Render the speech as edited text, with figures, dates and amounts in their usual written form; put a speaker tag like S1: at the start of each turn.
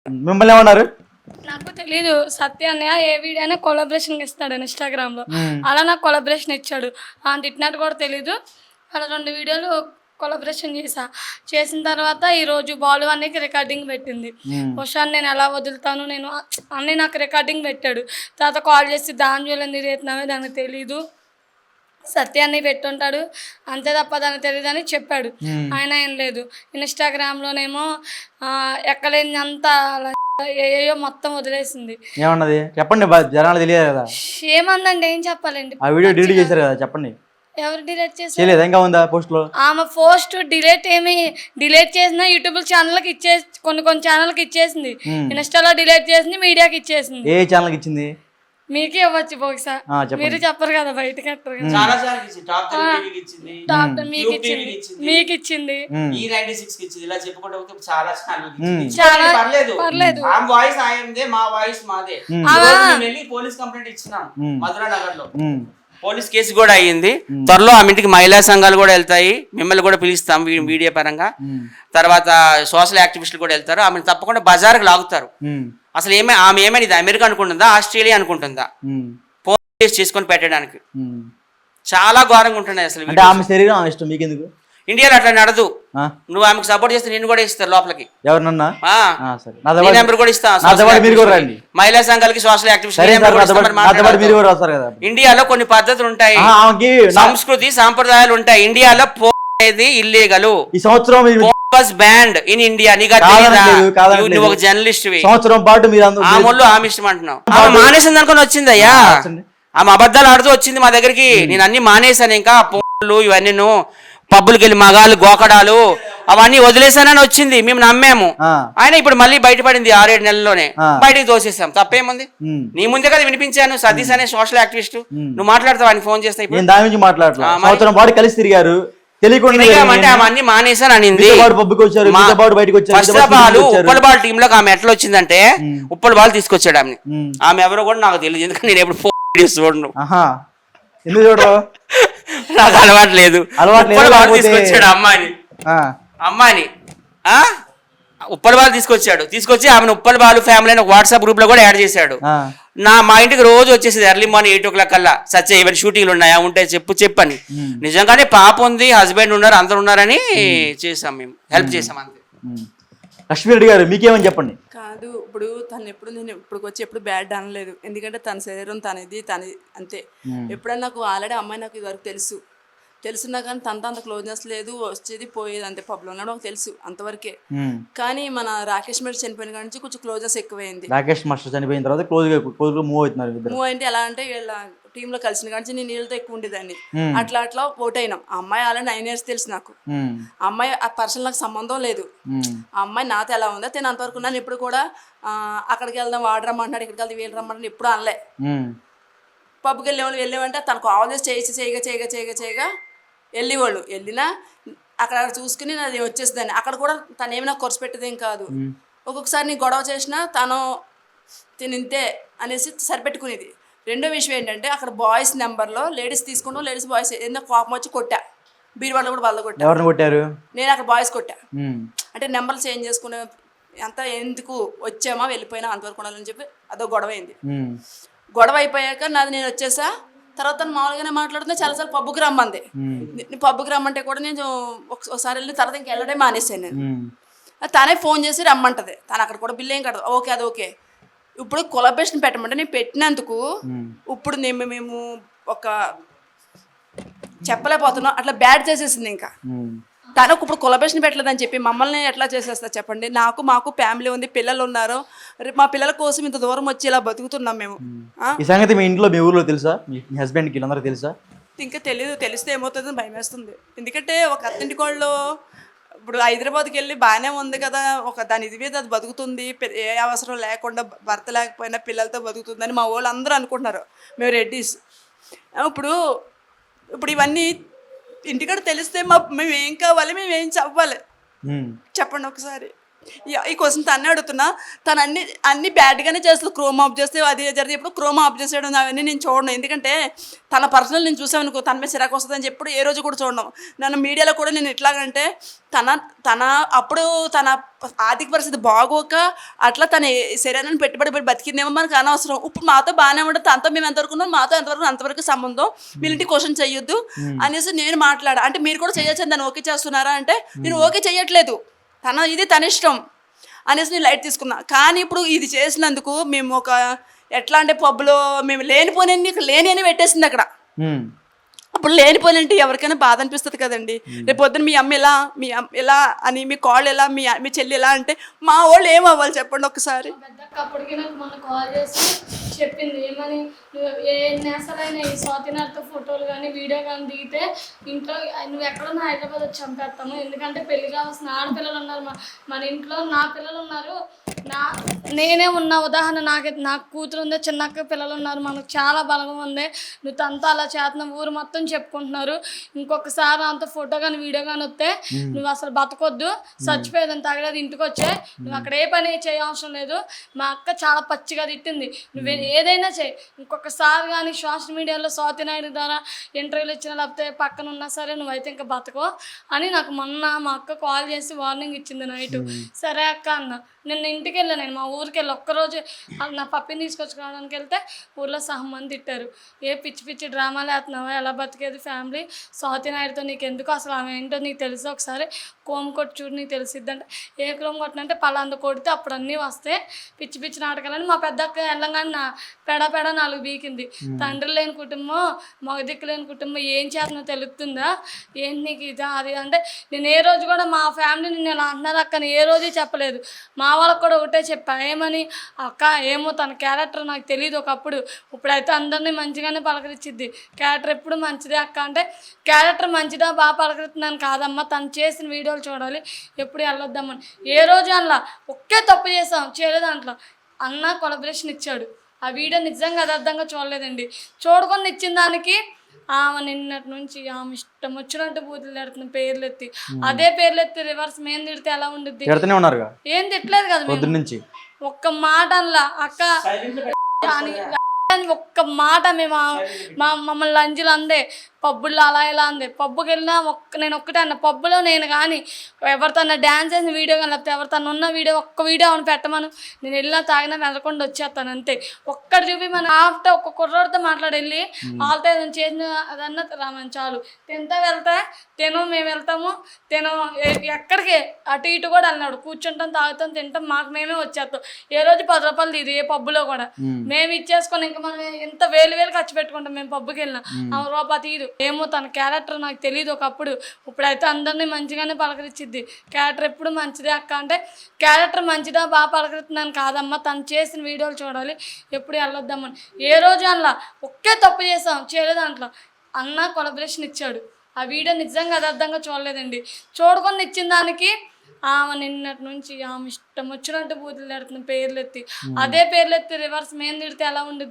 S1: మిమ్మల్ని ఏమన్నారు?
S2: నాకు తెలీదు. సత్య అన్నయ్య ఏ వీడియో అయినా కొలాబరేషన్ ఇస్తాడు ఇన్స్టాగ్రామ్లో. అలా నాకు కొలాబరేషన్ ఇచ్చాడు. తిట్టినట్టు కూడా తెలీదు. అలా 2 వీడియోలు కొలాబరేషన్ చేసిన తర్వాత ఈరోజు బాలు అన్నయ్యకి రికార్డింగ్ పెట్టింది. ఉషాన్ని నేను ఎలా వదులుతాను నేను అన్నీ నాకు రికార్డింగ్ పెట్టాడు. తర్వాత కాల్ చేసి దాని జోలింది రేతున్నావే దానికి తెలీదు, సత్యాన్ని పెట్టుంటాడు అంతే తప్ప దానికి తెలియదని చెప్పాడు. ఆయన ఏం లేదు. ఇన్స్టాగ్రామ్లోనేమో ఎక్కలేని అంతా ఏయో మొత్తం వదిలేసింది.
S1: ఏమన్నది చెప్పండి, జనాలు తెలియదు కదా.
S2: ఏమందండి, ఏం చెప్పాలండి?
S1: ఆ వీడియో డిలీట్ చేశారు కదా, చెప్పండి.
S2: ఎవరు డిలీట్ చేశారు?
S1: చేయలేదు, ఇంకా ఉందా పోస్ట్ లో?
S2: ఆమె పోస్ట్ డిలీట్ చేసిన యూట్యూబ్ ఛానల్కి ఇచ్చేసి కొన్ని ఛానల్కి ఇచ్చేసింది. ఇన్స్టాలో డిలీట్ చేసింది, మీడియాకి ఇచ్చేసింది.
S1: ఏ ఛానల్కి ఇచ్చింది?
S2: మీకే ఇవ్వచ్చు బహుశా, మీరు చెప్పరు కదా, బయటకి అంటారు కదా. డాక్టర్ మీకు ఇచ్చింది,
S3: ఇలా చెప్పుకుంటే చాలా
S2: పర్లేదు.
S3: వాయిస్ ఆయనదే, మా వాయిస్ మాదే. పోలీస్ కంప్లైంట్ ఇచ్చినాం మధురా నగర్ లో. పోలీస్ కేసు కూడా అయ్యింది. త్వరలో ఆమె ఇంటికి మహిళా సంఘాలు కూడా వెళ్తాయి, మిమ్మల్ని కూడా పిలుస్తాం మీడియా పరంగా. తర్వాత సోషల్ యాక్టివిస్టులు కూడా వెళ్తారు. ఆమెను తప్పకుండా బజార్కి లాగుతారు. అసలు ఆమె ఏమైనా ఇది అమెరికా అనుకుంటుందా, ఆస్ట్రేలియా అనుకుంటుందా పోలీస్ చేసుకొని పెట్టడానికి? చాలా ఘోరంగా ఉంటున్నాయి అసలు.
S1: ఆమె శరీరం ఇష్టం మీకెందుకు?
S3: ఇండియాలో అట్లా నడదు. నువ్వు ఆమెకు సపోర్ట్ చేస్తే నేను కూడా ఇస్తారు లోపలికి.
S1: ఎవరినన్నా?
S3: నెంబర్ కూడా ఇస్తాను. మహిళా సంఘాలకి, సోషల్ యాక్టివిస్ట్. ఇండియాలో కొన్ని పద్ధతులు ఉంటాయి, సంస్కృతి సాంప్రదాయాలు ఉంటాయి. ఇండియాలో అనేది ఇల్లీగల్. ఈ సంవత్సరం బ్యాండ్ ఇన్ ఇండియా. నువ్వు ఒక జర్నలిస్ట్ సంవత్సరం పాటు మీరు ఆమె ఇష్టం అంటున్నావు. ఆమె మానేసింది అనుకుని వచ్చిందయ్యా. ఆమె అబద్ధాలు ఆడుతూ వచ్చింది మా దగ్గరికి. నేను అన్ని మానేశాను, ఇంకా ఫోన్లు ఇవన్నీ పబ్బులకి వెళ్ళి మగాళ్ళు గోకడాలు అవన్నీ వదిలేసానని వచ్చింది. మేము నమ్మాము. ఆయన ఇప్పుడు మళ్ళీ బయటపడింది 6-7 నెలల్లోనే. బయటకు తోసేసాం. తప్పేముంది? నీ ముందే కదా వినిపించాను. సతీష్ అనే సోషల్ యాక్టివిస్ట్. నువ్వు మాట్లాడతావు ఆయన ఫోన్ చేస్తా.
S1: ఇప్పుడు కలిసి తిరిగారు,
S3: అంటే ఆమె అన్ని మానేసాను అనింది. ఉప్పలబాల్ టీమ్ లో ఆమె ఎట్లా వచ్చిందంటే ఉప్పలబాల్ తీసుకొచ్చాడు ఆమె. ఆమె ఎవరో కూడా నాకు తెలియదు, ఎందుకంటే నేను ఎప్పుడు ఫోన్ చూడను. నాకు అలవాటు లేదు. తీసుకొచ్చాడు అమ్మాయిని ఉప్పలబాలు తీసుకొచ్చి ఆమెను ఉప్పలబాలు ఫ్యామిలీ అని వాట్సాప్ గ్రూప్ లో కూడా యాడ్ చేశాడు. మా ఇంటికి రోజు వచ్చేసి ఎర్లీ మార్నింగ్ 8 o'clock కల్లా సత్య ఈవెన్ షూటింగ్లు ఉన్నాయా, ఉంటే చెప్పని. నిజంగానే పాప ఉంది, హస్బెండ్ ఉన్నారు, అందరు ఉన్నారని చేసాం, మేము హెల్ప్ చేసాం అంతే.
S1: లక్ష్మీరెడ్డి గారు మీకేమని చెప్పండి.
S4: కాదు, ఇప్పుడు తను నేను ఇప్పుడు వచ్చి ఎప్పుడు బ్యాడ్ అనలేదు. ఎందుకంటే తన శరీరం తనది అంతే. ఎప్పుడన్నా నాకు ఆల్రెడీ అమ్మాయి నాకు ఇదివరకు తెలుసున్నా కానీ తనతో అంత క్లోజ్నెస్ లేదు, వచ్చేది పోయేది అంతే. పబ్లో ఉన్నాడు నాకు తెలుసు అంతవరకే. కానీ మన రాకేష్ మాస్టర్ చనిపోయిన కాడి నుంచి కొంచెం క్లోజ్నెస్ ఎక్కువైంది.
S1: రాకేష్ మాస్టర్ చనిపోయిన తర్వాత క్లోజ్ మూవ్
S4: అంటే ఎలా అంటే వీళ్ళ టీంలో కలిసిన కానీ నేను వీళ్ళతో ఎక్కువ ఉండేదాన్ని. అట్లా ఓట్ అయినాం. ఆ అమ్మాయి ఆల్రెడీ 9 years తెలుసు నాకు. ఆ అమ్మాయి ఆ పర్సనల్ నాకు సంబంధం లేదు. ఆ అమ్మాయి నాతో ఎలా ఉందో నేను అంతవరకు ఉన్నాను. ఎప్పుడు కూడా అక్కడికి వెళ్దాం వాడు రమ్మంటున్నాడు, ఇక్కడికి వెళ్తే వీళ్ళు రమ్మంటాడు ఎప్పుడు అనలే. పబ్కి వెళ్ళేవంటే తనకు ఆల్వేస్ చేయగా వెళ్ళేవాళ్ళు. వెళ్ళినా అక్కడ చూసుకుని నాది వచ్చేసేదాన్ని. అక్కడ కూడా తను ఏమి నాకు ఖర్చు పెట్టేదేం కాదు. ఒక్కొక్కసారి నీ గొడవ చేసినా తను తినింతే అనేసి సరిపెట్టుకునేది. రెండో విషయం ఏంటంటే అక్కడ బాయ్స్ నెంబర్లో లేడీస్ తీసుకుంటాం, లేడీస్ బాయ్స్ ఏదైనా కోపం వచ్చి కొట్టా. బీరువాళ్ళు కూడా వాళ్ళు కొట్టా.
S1: ఎవరిని కొట్టారు? నేను
S4: అక్కడ బాయ్స్ కొట్టా. అంటే నెంబర్లు చేంజ్ చేసుకునే అంత ఎందుకు వచ్చామా వెళ్ళిపోయినా అంతవరకు ఉండాలని చెప్పి అదో గొడవ అయింది. గొడవ అయిపోయాక నాది నేను వచ్చేసా. తర్వాత తను మామూలుగానే మాట్లాడుతున్నా. చాలాసార్లు పబ్బుకి రమ్మంది. పబ్బుకి రమ్మంటే కూడా నేను ఒకసారి వెళ్ళి తర్వాత ఇంక వెళ్ళడే మానేసాను నేను. తనే ఫోన్ చేసి రమ్మంటది. తను అక్కడ కూడా బిల్ ఏం కడదు. ఓకే అది ఓకే. ఇప్పుడు కొలాబరేషన్ పెట్టమంటే నేను పెట్టినందుకు ఇప్పుడు మేము ఒక చెప్పలేకపోతున్నాం. అట్లా బ్యాడ్ చేసేసింది. ఇంకా తనకు ఇప్పుడు కొలాబరేషన్ పెట్టలేదని చెప్పి మమ్మల్ని ఎట్లా చేసేస్తా చెప్పండి. మాకు ఫ్యామిలీ ఉంది, పిల్లలు ఉన్నారు. మా పిల్లల కోసం ఇంత దూరం వచ్చి ఇలా బతుకుతున్నాం మేము.
S1: ఈ సంగతి మీ ఇంట్లో మీ ఊర్లో తెలుసా? మీ హస్బెండ్కి వీళ్ళందరూ తెలుసా?
S4: ఇంకా తెలియదు. తెలిస్తే ఏమవుతుందని భయం వేస్తుంది. ఎందుకంటే ఒక అత్తింటి కోళ్ళు ఇప్పుడు హైదరాబాద్కి వెళ్ళి బాగానే ఉంది కదా, ఒక దాని ఇది మీద అది బతుకుతుంది, ఏ అవసరం లేకుండా భర్త లేకపోయినా పిల్లలతో బతుకుతుందని మా వాళ్ళు అందరూ అనుకుంటున్నారు. మేము రెడ్డీస్. ఇప్పుడు ఇవన్నీ ఇంటికాడ తెలిస్తే మేము ఏం కావాలి, మేము ఏం చెప్పాలి చెప్పండి ఒకసారి. ఈ క్వశ్చన్ తన్నే అడుగుతున్నా. తను అన్ని బ్యాడ్గానే చేస్తుంది. క్రోమ్ ఆఫ్ చేస్తే అది జరిగి ఎప్పుడు క్రోమ్ ఆఫ్ చేసేయడం అవన్నీ నేను చూడను. ఎందుకంటే తన పర్సనల్ నేను చూసాను అనుకో తన మీద చిరాకు వస్తుందని చెప్పి ఏ రోజు కూడా చూడను. నన్ను మీడియాలో కూడా నేను ఎట్లాగంటే అప్పుడు తన ఆర్థిక పరిస్థితి బాగోక అట్లా తన శరీరాన్ని పెట్టి బతికిందేమో మనకు అనవసరం. ఇప్పుడు మాతో బాగానే ఉంటుంది, తనతో మేము ఎంతవరకు ఉన్నాం, మాతో ఎంతవరకు అంతవరకు సంబంధం, వీళ్ళంటి క్వశ్చన్ చెయ్యొద్దు అనేసి నేను మాట్లాడా. అంటే మీరు కూడా చేయొచ్చు అని దాన్ని ఓకే చేస్తున్నారా అంటే నేను ఓకే చెయ్యట్లేదు, ఇది తన ఇష్టం అనేసి నేను లైట్ తీసుకున్నా. కానీ ఇప్పుడు ఇది చేసినందుకు మేము ఒక ఎట్లా అంటే పబ్లో మేము లేని అని పెట్టేసింది అక్కడ. అప్పుడు లేనిపోయినంటే ఎవరికైనా బాధ అనిపిస్తుంది కదండి. రేపు పొద్దున మీ అమ్మ ఎలా అని, మీ కాళ్ళు ఎలా, మీ చెల్లి ఎలా అంటే మా వాళ్ళు ఏమవ్వాలి చెప్పండి ఒకసారి.
S2: అప్పటికి నాకు మొన్న కాల్ చేసి చెప్పింది ఏమని, ఏ నేసలైన ఈ స్వాతినాథ్తో ఫోటోలు కానీ వీడియో కానీ దిగితే ఇంట్లో నువ్వు ఎక్కడున్నా హైదరాబాద్ వచ్చి చంపేస్తాము, ఎందుకంటే పెళ్లి కావాల్సిన ఆడపిల్లలు ఉన్నారు, మన ఇంట్లో నా పిల్లలు ఉన్నారు, నేనే ఉన్నా ఉదాహరణ నాకు కూతురు ఉంది, చిన్నక్క పిల్లలు ఉన్నారు, మనకు చాలా బలంగా ఉంది, నువ్వు తనతో అలా చేస్తున్నావు, ఊరు మొత్తం చెప్పుకుంటున్నారు, ఇంకొకసారి అంత ఫోటో కానీ వీడియో కానీ వస్తే నువ్వు అసలు బతకొద్దు, చచ్చిపోయేదని తగలేదు, ఇంటికి వచ్చే నువ్వు అక్కడ ఏ పని చేయవసరం లేదు. మా అక్క చాలా పచ్చిగా తిట్టింది, నువ్వు ఏదైనా చేయి, ఇంకొకసారి కానీ సోషల్ మీడియాలో స్వాతి నాయుడు ద్వారా ఇంటర్వ్యూలు ఇచ్చినా లేకపోతే పక్కన ఉన్నా సరే నువ్వైతే ఇంకా బతకో అని నాకు మొన్న మా అక్క కాల్ చేసి వార్నింగ్ ఇచ్చింది నైట్. సరే అక్క అన్న. నిన్న ఇంటికి వెళ్ళాను, నేను మా ఊరికి వెళ్ళి ఒక్కరోజు నా పప్పిని తీసుకొచ్చుకోవడానికి వెళ్తే ఊళ్ళో సహం మంది తిట్టారు, ఏ పిచ్చి పిచ్చి డ్రామాలు వేస్తున్నావా, ఎలా బతికేది ఫ్యామిలీ, స్వాతి నాయుడుతో నీకు ఎందుకు, అసలు ఆమె ఏంటో నీకు తెలుసు, ఒకసారి కోమ్ కొట్టి చూడు నీకు తెలిసిద్దంటే, ఏ క్రోమ్ కొట్టినంటే పలాంద కొడితే అప్పుడు అన్నీ వస్తే పిచ్చి పిచ్చి నాటకాలని మా పెద్దక్క వెళ్ళంగానే నా పెడ 4 బీకింది. తండ్రి లేని కుటుంబం, మగదిక్కు లేని కుటుంబం ఏం చేస్తున్నా తెలుస్తుందా, ఏంటి నీకు ఇదా అది అంటే, నేను ఏ రోజు కూడా మా ఫ్యామిలీని నేను అంటున్నారు అక్కని ఏ రోజు చెప్పలేదు, మా వాళ్ళకి కూడా ఒకటే చెప్పా, ఏమని అక్క ఏమో తన క్యారెక్టర్ నాకు తెలియదు ఒకప్పుడు, ఇప్పుడైతే అందరినీ మంచిగానే పలకరించిద్ది, క్యారెక్టర్ ఎప్పుడు మంచిదే అక్క అంటే, క్యారెక్టర్ మంచిదా బాగా పలకరిస్తున్నాను కాదమ్మా, తను చేసిన వీడియోలు చూడాలి, ఎప్పుడు వెళ్ళొద్దామని ఏ రోజు అలా ఒకే తప్పు చేసాం చేయలేదు. దాంట్లో అన్న కొలబరేషన్ ఇచ్చాడు, ఆ వీడియో నిజంగా యథార్థంగా చూడలేదండి, చూడకుండా ఇచ్చిన దానికి ఆమె నిన్నటి నుంచి ఆమె ఇష్టం వచ్చినట్టు బూతులు తిడుతున్న పేర్లు ఎత్తి, అదే పేర్లు ఎత్తి రివర్స్ మేము తిడితే ఎలా ఉండుద్ది, ఏం తిట్టలేదు కదా మేము, ఒక్క మాట అనలా అక్క ఒక్క మాట మేము మమ్మల్ని లంజులు అందే, పబ్బుల్లో అలా ఇలా అందే, పబ్బుకి వెళ్ళినా నేను ఒక్కటే అన్న, పబ్బులో నేను కానీ ఎవరితోన్నా డ్యాన్స్ చేసిన వీడియో కానీ లేకపోతే ఎవరితోన్నా ఉన్న వీడియో ఒక్క వీడియో అని పెట్టమను, నేను వెళ్ళినా తాగినా వెళ్ళకుండా వచ్చేస్తాను అంతే. ఒక్కటి చూపి మన ఆఫ్టర్ ఒక్క కుర్రోడితో మాట్లాడి వెళ్ళి వాళ్ళతో ఏదైనా చేసిన అదన్నా రామని చాలు, తింటా వెళ్తా మేము వెళ్తాము, ఎక్కడికి అటు ఇటు కూడా అన్నాడు, కూర్చుంటాం తాగుతాం తింటాం మాకు మేమే వచ్చేస్తాం, ఏ రోజు 10 రూపాయలు ఇది ఏ పబ్బులో కూడా మేము ఇచ్చేసుకొని ఇంకా మనం ఎంత వేలు ఖర్చు పెట్టుకుంటాం మేము పబ్బుకి వెళ్ళినా, ఆ రూపాయి తీరు. ఏమో తన క్యారెక్టర్ నాకు తెలియదు ఒకప్పుడు, ఇప్పుడైతే అందరినీ మంచిగానే పలకరించిద్ది, క్యారెక్టర్ ఎప్పుడు మంచిదే అక్క అంటే, క్యారెక్టర్ మంచిదా బాగా పలకరిస్తున్నాను కాదమ్మా, తను చేసిన వీడియోలు చూడాలి, ఎప్పుడు వెళ్ళొద్దామని ఏ రోజు అలా ఒకే తప్పు చేసాం చేయలేదు. దాంట్లో అన్న కొలబరేషన్ ఇచ్చాడు, ఆ వీడియో నిజంగా యథార్థంగా చూడలేదండి, చూడకుండా ఇచ్చిన దానికి ఆమె నిన్నటి నుంచి ఆమె ఇష్టం వచ్చినట్టు బూతులు తిడుతున్న పేర్లు ఎత్తి, అదే పేర్లు ఎత్తి రివర్స్ మేము తిడితే ఎలా ఉండుద్ది.